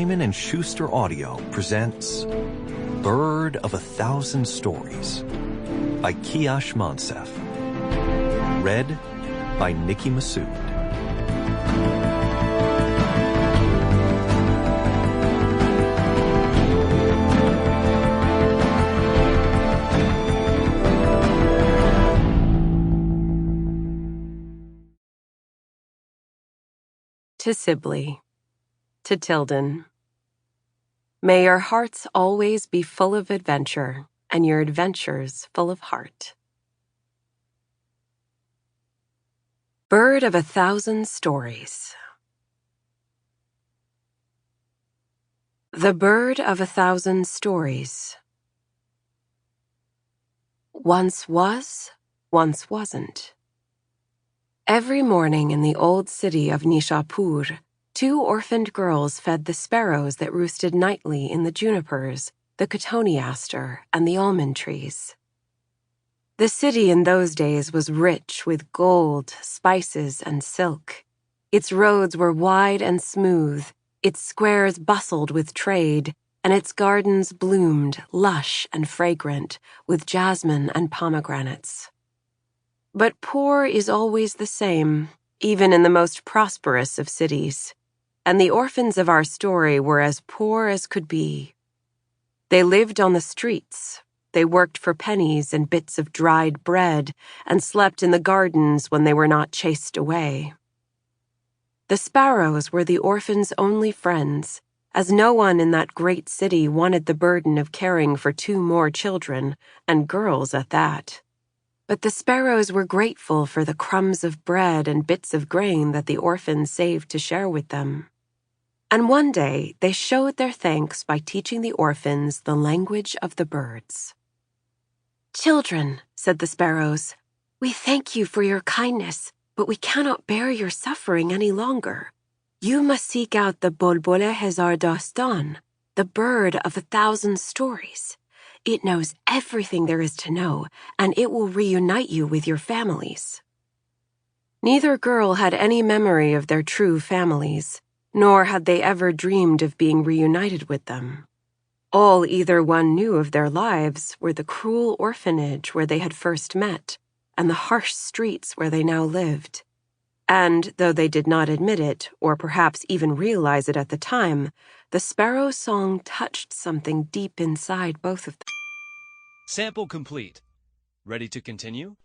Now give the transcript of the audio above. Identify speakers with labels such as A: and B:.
A: Simon & Schuster Audio presents Bird of a Thousand Stories by Kiyash Monsef. Read by Nikki Masood.
B: To Sibley, to Tilden. May your hearts always be full of adventure, and your adventures full of heart. Bird of a Thousand Stories. The Bird of a Thousand Stories. Once was, once wasn't. Every morning in the old city of Nishapur, two orphaned girls fed the sparrows that roosted nightly in the junipers, the cotoneaster, and the almond trees. The city in those days was rich with gold, spices, and silk. Its roads were wide and smooth, its squares bustled with trade, and its gardens bloomed, lush and fragrant, with jasmine and pomegranates. But poor is always the same, even in the most prosperous of cities, and the orphans of our story were as poor as could be. They lived on the streets, they worked for pennies and bits of dried bread, and slept in the gardens when they were not chased away. The sparrows were the orphans' only friends, as no one in that great city wanted the burden of caring for two more children, and girls at that. But the sparrows were grateful for the crumbs of bread and bits of grain that the orphans saved to share with them. And one day they showed their thanks by teaching the orphans the language of the birds. "Children," said the sparrows, "we thank you for your kindness, but we cannot bear your suffering any longer. You must seek out the Bulbul Hazar Dastan, the bird of a thousand stories. It knows everything there is to know, and it will reunite you with your families." Neither girl had any memory of their true families, nor had they ever dreamed of being reunited with them. All either one knew of their lives were the cruel orphanage where they had first met, and the harsh streets where they now lived. And, though they did not admit it, or perhaps even realize it at the time, the sparrow song touched something deep inside both of them.
C: Sample complete. Ready to continue?